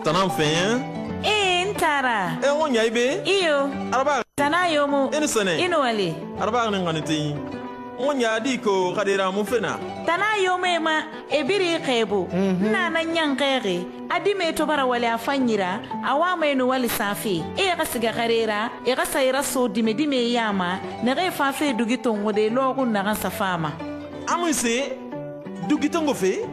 Tanam fin? Ntara. On y a ibe? Iyo. Araba. Tana yomu. Inisone. Inuali. Araba nganiti. On y a dit ko kadira mu fena. Tana yomu ma ebiri kebu. Nana nyankere. Adime to bara wale afanyira. Awama enu wali safi. Ka siga karera. Ka sayira so dime yama. Nere fafe dugitongo de logu naga safama. Amuse dugitongo fe?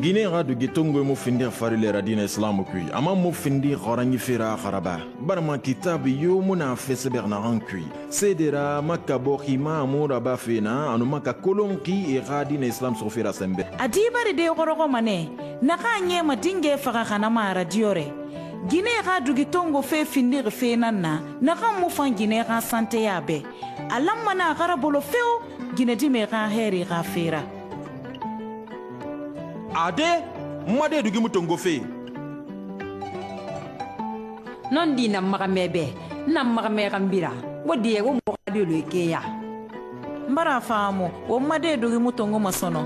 Guinée du Gitongo mo findir farile radina islam kui ama mo findir khorangi fira kharaba barma kitab yo muna fesse bernaran kui sedera makabo khima amura bafina anu maka kolonki e radina islam so fira sembe adibari de gorogo mane naka nyema dinge faka kana ma radiore Guinée du Gitongo fe findir fe nanna naka mo fan Guinée ka sante yabe alamma na garabolo feo Guinée dime ka heri ka fira Ade, mwade du gimutongo fe. Non di na magamebe, na magamegambira. Wodi wo mwade lo keya. Mbara famu, wo mwade du gimutongo masono.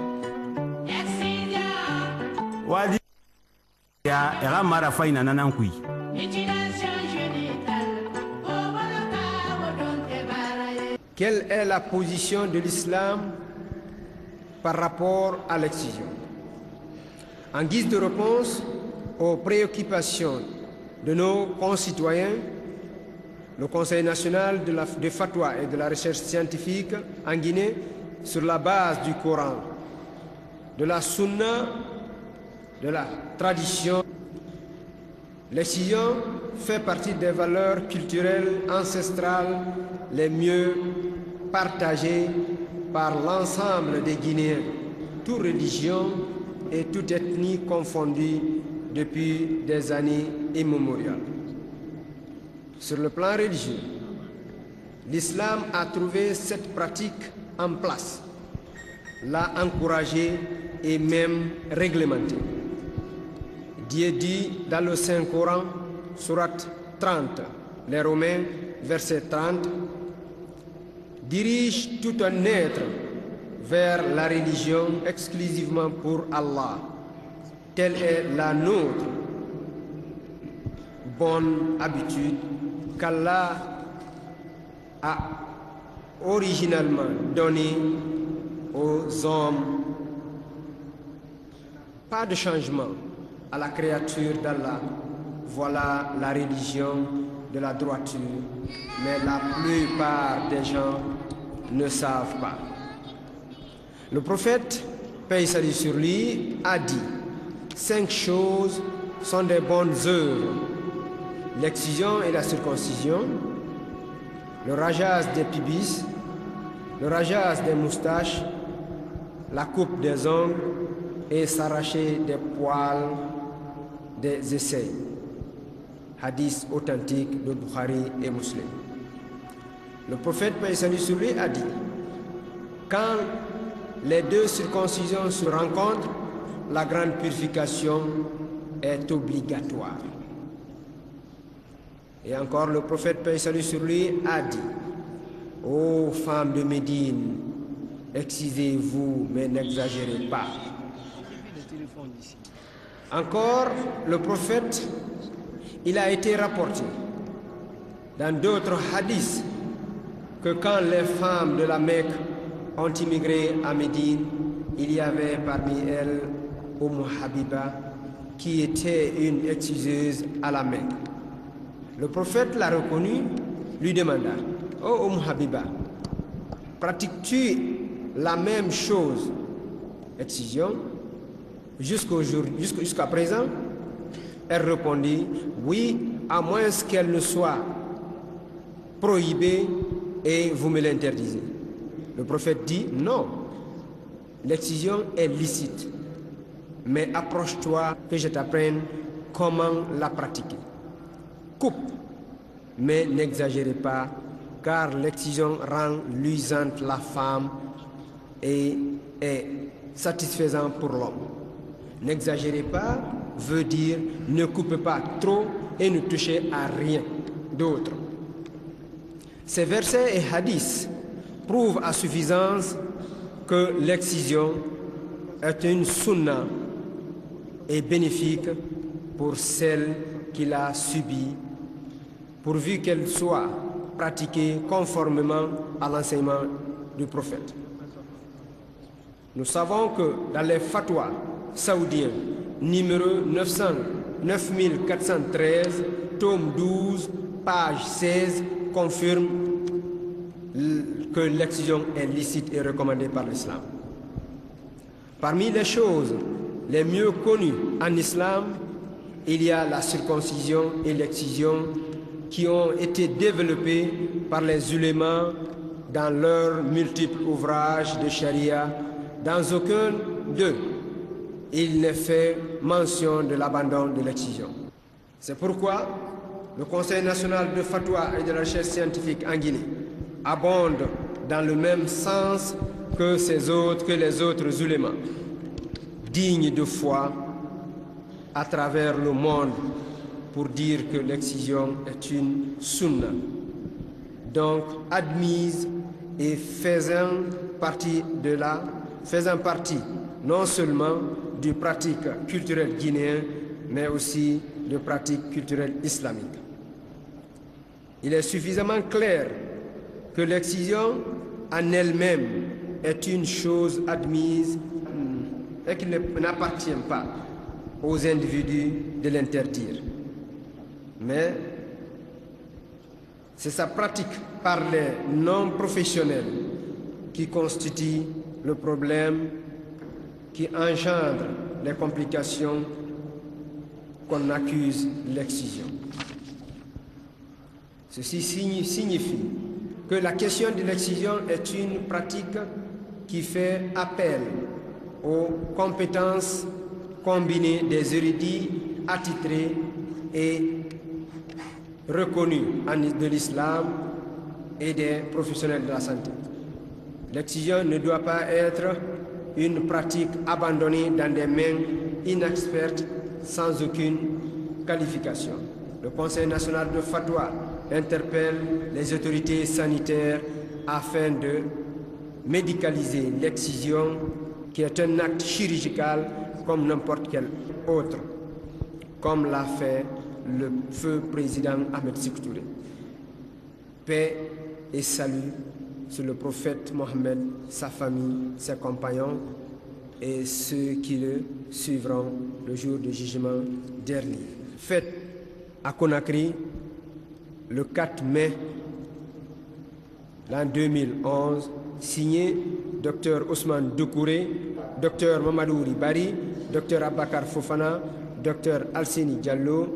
Wadi ya era mara faina nanankui. Quelle est la position de l'islam par rapport à l'excision? En guise de réponse aux préoccupations de nos concitoyens, le Conseil national de Fatwa et de la recherche scientifique en Guinée, sur la base du Coran, de la Sunna, de la tradition, l'excision fait partie des valeurs culturelles ancestrales les mieux partagées par l'ensemble des Guinéens, toutes religions et toute ethnie confondue depuis des années immémoriales. Sur le plan religieux, l'islam a trouvé cette pratique en place, l'a encouragée et même réglementée. Dieu dit dans le Saint-Coran, sourate 30, les Romains, verset 30, dirige tout un être vers la religion exclusivement pour Allah. Telle est la nôtre bonne habitude qu'Allah a originalement donnée aux hommes. Pas de changement à la créature d'Allah. Voilà la religion de la droiture. Mais la plupart des gens ne savent pas. Le prophète, paix et salut sur lui, a dit 5 choses sont des bonnes œuvres: l'excision et la circoncision, le rajage des pubis, le rajage des moustaches, la coupe des ongles et s'arracher des poils des aisselles. Hadith authentique de Bukhari et Muslim. Le prophète, paix et salut sur lui, a dit quand les 2 circoncisions se rencontrent, la grande purification est obligatoire. Et encore le prophète, paix et salut sur lui, a dit ô femmes de Médine, excisez-vous mais n'exagérez pas. Encore le prophète, il a été rapporté dans d'autres hadiths que quand les femmes de la Mecque ont immigré à Médine, il y avait parmi elles Habiba qui était une exciseuse à la Mecque. Le prophète l'a reconnue, lui demanda: ô Habiba, pratiques-tu la même chose, excision, jusqu'à présent? Elle répondit: oui, à moins qu'elle ne soit prohibée et vous me l'interdisez. Le prophète dit: non, l'excision est licite, mais approche-toi que je t'apprenne comment la pratiquer. Coupe, mais n'exagérez pas, car l'excision rend luisante la femme et est satisfaisant pour l'homme. N'exagérez pas veut dire ne coupez pas trop et ne touchez à rien d'autre. Ces versets et hadiths prouvent à suffisance que l'excision est une sunna et bénéfique pour celle qui l'a subie, pourvu qu'elle soit pratiquée conformément à l'enseignement du prophète. Nous savons que dans les fatwas saoudiens, numéro 9413, tome 12, page 16, confirme que l'excision est licite et recommandée par l'islam. Parmi les choses les mieux connues en islam, il y a la circoncision et l'excision qui ont été développées par les ulémas dans leurs multiples ouvrages de charia. Dans aucun d'eux, il n'est fait mention de l'abandon de l'excision. C'est pourquoi le Conseil national de fatwa et de la recherche scientifique en Guinée abonde dans le même sens que les autres ulémas, dignes de foi à travers le monde, pour dire que l'excision est une sunna, donc admise et faisant partie non seulement du pratique culturel guinéen, mais aussi de pratique culturelle islamique. Il est suffisamment clair que l'excision en elle-même est une chose admise et qu'il n'appartient pas aux individus de l'interdire. Mais c'est sa pratique par les non-professionnels qui constitue le problème, qui engendre les complications qu'on accuse l'excision. Ceci signifie que la question de l'excision est une pratique qui fait appel aux compétences combinées des érudits attitrés et reconnus de l'islam et des professionnels de la santé. L'excision ne doit pas être une pratique abandonnée dans des mains inexpertes sans aucune qualification. Le Conseil national de fatwa interpelle les autorités sanitaires afin de médicaliser l'excision, qui est un acte chirurgical comme n'importe quel autre, comme l'a fait le feu président Ahmed Sékou Touré. Paix et salut sur le prophète Mohammed, sa famille, ses compagnons et ceux qui le suivront le jour du jugement dernier. Fête à Conakry le 4 mai l'an 2011, signé Dr Ousmane Doucouré, Dr Mamadou Ribari, Dr Abakar Fofana, Dr Alseni Diallo,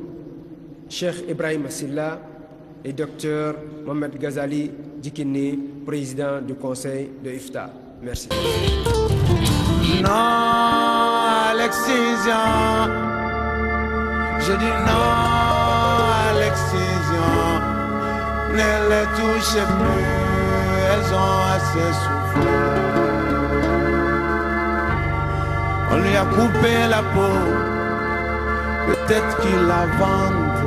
Cheikh Ibrahim Silla et Dr Mohamed Ghazali Djikine, président du conseil de IFTA. Merci. Non à l'excision, je dis non à l'excision, ne les touchez plus, elles ont assez souffert. On lui a coupé la peau, peut-être qu'il la vende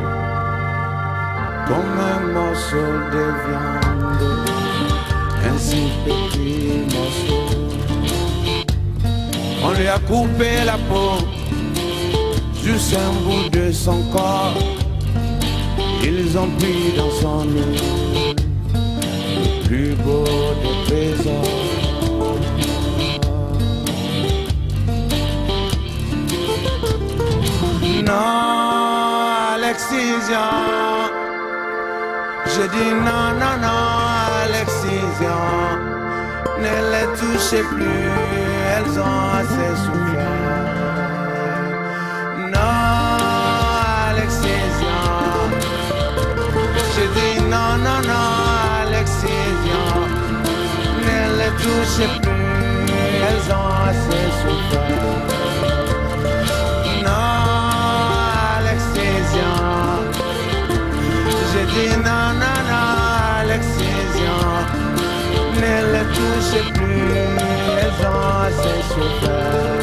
comme un morceau de viande, un si petit morceau. On lui a coupé la peau, juste un bout de son corps. Ils ont pris dans son nez le plus beau des trésors. Non à l'excision, je dis non, non, non à l'excision. Ne les touchez plus, elles ont assez souffert. Non à l'excision, je dis non, non, non à l'excision. Ne les touchez plus, elles ont assez souffert. Non à l'excision, je dis non, non, non à l'excision. Ne les touchez plus, elles ont assez souffert.